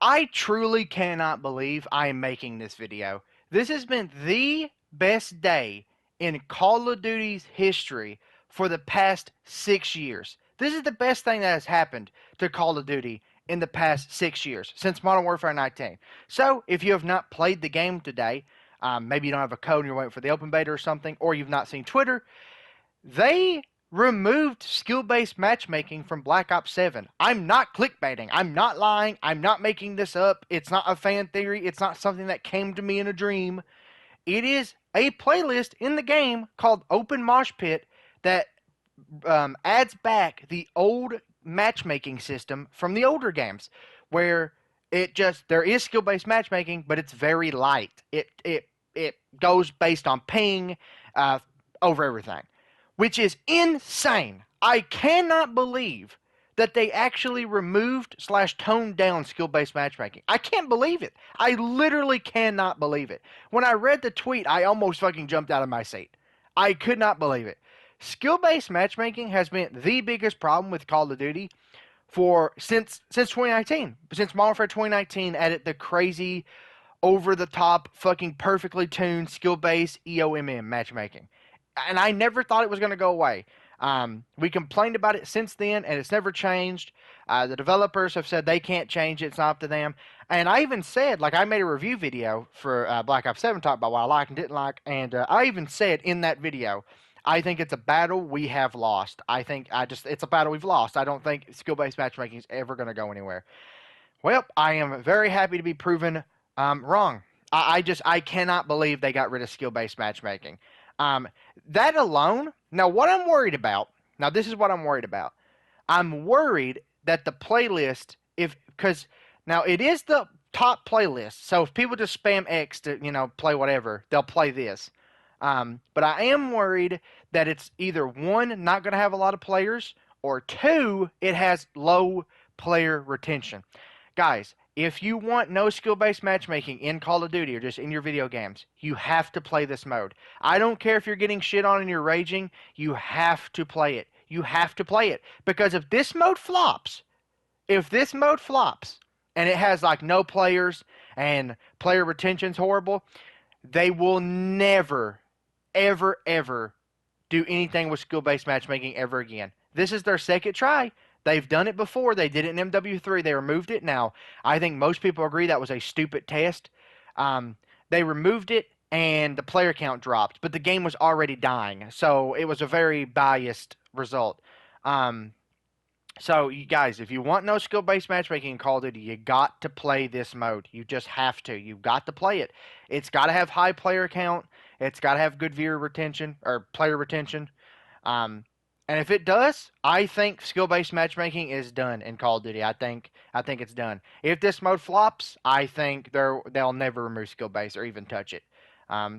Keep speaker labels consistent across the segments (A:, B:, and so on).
A: I truly cannot believe I am making this video. This has been the best day in Call of Duty's history for the past 6 years. This is the best thing that has happened to Call of Duty in the past 6 years, since Modern Warfare 19. So, if you have not played the game today, maybe you don't have a code and you're waiting for the open beta or something, or you've not seen Twitter, they removed skill-based matchmaking from Black Ops 7. I'm not clickbaiting. I'm not lying. I'm not making this up. It's not a fan theory. It's not something that came to me in a dream. It is a playlist in the game called Open Mosh Pit that adds back the old matchmaking system from the older games, where there is skill-based matchmaking, but it's very light. It goes based on ping over everything, which is insane. I cannot believe that they actually removed / toned down skill-based matchmaking. I can't believe it. I literally cannot believe it. When I read the tweet, I almost fucking jumped out of my seat. I could not believe it. Skill-based matchmaking has been the biggest problem with Call of Duty since 2019. Since Modern Warfare 2019 added the crazy, over-the-top, fucking perfectly tuned skill-based EOMM matchmaking. And I never thought it was going to go away. We complained about it since then, and it's never changed. The developers have said they can't change it. It's not up to them. And I even said, I made a review video for Black Ops 7, talking about what I liked and didn't like. And I even said in that video, I think it's a battle we have lost. It's a battle we've lost. I don't think skill-based matchmaking is ever going to go anywhere. Well, I am very happy to be proven wrong. I cannot believe they got rid of skill-based matchmaking. That alone, now what I'm worried about, this is what I'm worried about. I'm worried that the playlist, because now it is the top playlist, so if people just spam X to, play whatever, they'll play this. But I am worried that it's either one, not going to have a lot of players, or two, it has low player retention. Guys, if you want no skill-based matchmaking in Call of Duty or just in your video games, you have to play this mode. I don't care if you're getting shit on and you're raging, you have to play it. You have to play it. Because if this mode flops, and it has no players and player retention's horrible, they will never, ever, ever do anything with skill-based matchmaking ever again. This is their second try. They've done it before. They did it in MW3. They removed it. Now, I think most people agree that was a stupid test. They removed it, and the player count dropped, but the game was already dying, so it was a very biased result. So, you guys, if you want no skill-based matchmaking in Call of Duty, you got to play this mode. You just have to. You've got to play it. It's got to have high player count. It's got to have good viewer retention, or player retention. And if it does, I think skill-based matchmaking is done in Call of Duty. I think it's done. If this mode flops, I think they'll never remove skill-based or even touch it.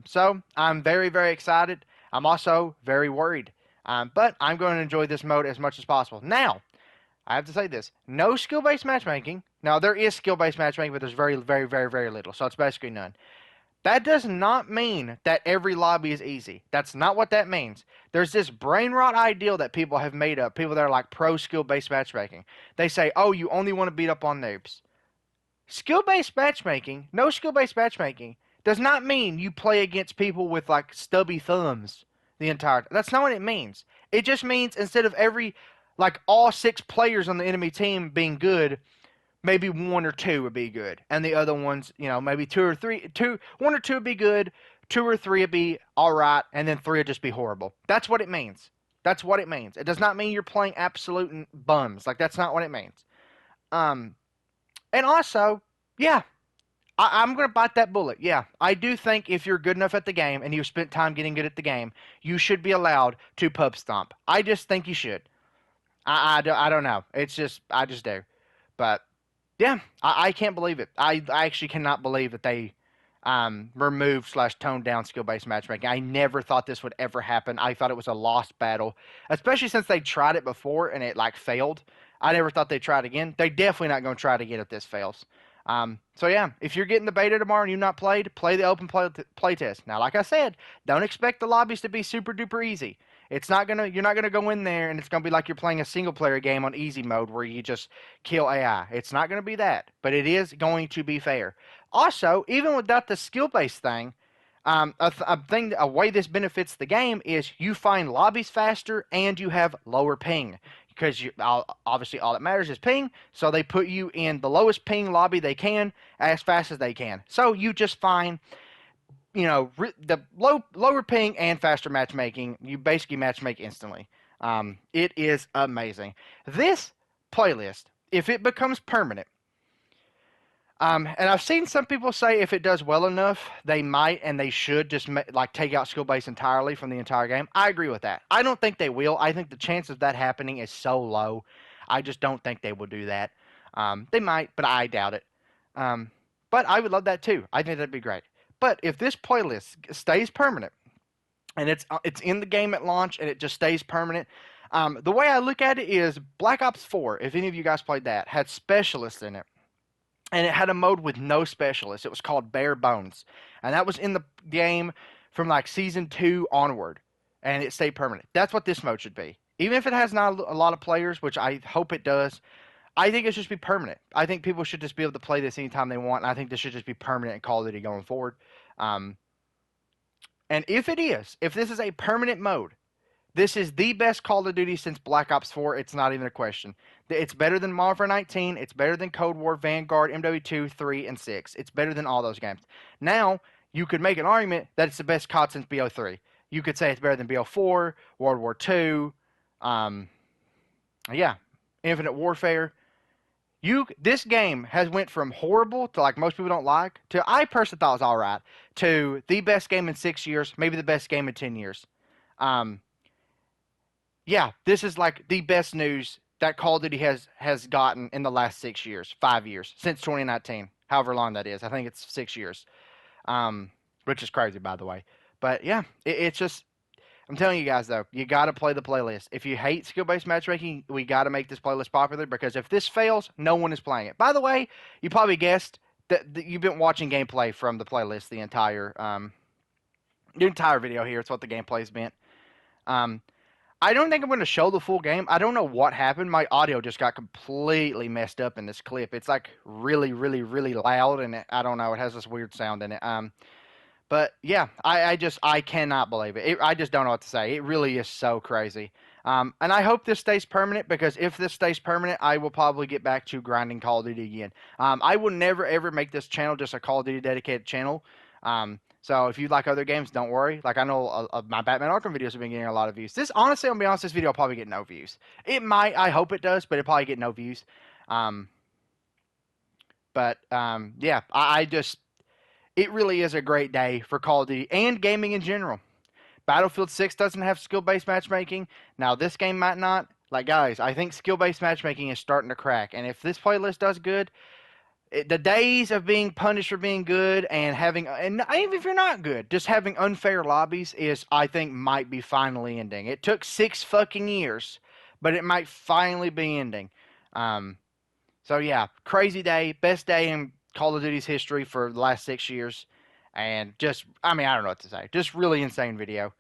A: So I'm very, very excited. I'm also very worried. But I'm going to enjoy this mode as much as possible. Now, I have to say this. No skill-based matchmaking. Now, there is skill-based matchmaking, but there's very, very, very, very little. So it's basically none. That does not mean that every lobby is easy. That's not what that means. There's this brain rot ideal that people have made up. People that are pro skill-based matchmaking. They say, oh, you only want to beat up on noobs. Skill-based matchmaking, no skill-based matchmaking, does not mean you play against people with stubby thumbs the entire time. That's not what it means. It just means instead of all 6 players on the enemy team being good, maybe 1 or 2 would be good, and the other ones, maybe 1 or 2 would be good, 2 or 3 would be all right, and then 3 would just be horrible. That's what it means. That's what it means. It does not mean you're playing absolute bums. That's not what it means. And also, yeah, I'm going to bite that bullet. Yeah, I do think if you're good enough at the game and you've spent time getting good at the game, you should be allowed to pub stomp. I just think you should. I don't know. I just do. But yeah, I can't believe it. I actually cannot believe that they removed / toned down skill-based matchmaking. I never thought this would ever happen. I thought it was a lost battle, especially since they tried it before and it failed. I never thought they'd try it again. They're definitely not going to try it again if this fails. So yeah, if you're getting the beta tomorrow and you've not played, play the open play test. Now, like I said, don't expect the lobbies to be super duper easy. It's not gonna you're not gonna go in there and it's gonna be like you're playing a single player game on easy mode where you just kill AI. It's not gonna be that, but it is going to be fair. Also, even without the skill based thing, a way this benefits the game is you find lobbies faster and you have lower ping because obviously all that matters is ping. So they put you in the lowest ping lobby they can as fast as they can. So you just find the lower ping and faster matchmaking. You basically matchmake instantly. It is amazing. This playlist, if it becomes permanent, and I've seen some people say if it does well enough, they might and they should just like take out skill base entirely from the entire game. I agree with that. I don't think they will. I think the chance of that happening is so low. I just don't think they will do that. They might, but I doubt it. But I would love that too. I think that'd be great. But if this playlist stays permanent and it's in the game at launch and it just stays permanent, the way I look at it is Black Ops 4, if any of you guys played that, had specialists in it. And it had a mode with no specialists. It was called Bare Bones. And that was in the game from like season 2 onward. And it stayed permanent. That's what this mode should be. Even if it has not a lot of players, which I hope it does, I think it should just be permanent. I think people should just be able to play this anytime they want. And I think this should just be permanent in Call of Duty going forward. And if it is, if this is a permanent mode, this is the best Call of Duty since Black Ops 4. It's not even a question. It's better than Modern Warfare 19. It's better than Cold War, Vanguard, MW2, 3, and 6. It's better than all those games. Now, you could make an argument that it's the best COD since BO3. You could say it's better than BO4, World War II, Infinite Warfare. This game has went from horrible to like most people don't like to I personally thought it was all right to the best game in 6 years, maybe the best game in 10 years. This is like the best news that Call of Duty has gotten in the last 6 years, 5 years, since 2019, however long that is. I think it's 6 years, which is crazy, by the way. But yeah, it's just, I'm telling you guys, though, you got to play the playlist. If you hate skill-based matchmaking, we got to make this playlist popular because if this fails, no one is playing it. By the way, you probably guessed that you've been watching gameplay from the playlist the entire video here. It's what the gameplay's been. I don't think I'm going to show the full game. I don't know what happened. My audio just got completely messed up in this clip. It's like really, really, really loud, and I don't know. It has this weird sound in it. But yeah, I cannot believe it. I just don't know what to say. It really is so crazy. And I hope this stays permanent because if this stays permanent, I will probably get back to grinding Call of Duty again. I will never ever make this channel just a Call of Duty dedicated channel. So if you like other games, don't worry. Like I know my Batman Arkham videos have been getting a lot of views. This, honestly, I'll be honest, this video will probably get no views. It might. I hope it does, but it'll probably get no views. It really is a great day for Call of Duty and gaming in general. Battlefield 6 doesn't have skill-based matchmaking. Now this game might not. Like guys, I think skill-based matchmaking is starting to crack. And if this playlist does good, the days of being punished for being good and even if you're not good, just having unfair lobbies I think might be finally ending. It took 6 fucking years, but it might finally be ending. So yeah, crazy day, best day in Call of Duty's history for the last 6 years, and I don't know what to say. Just really insane video.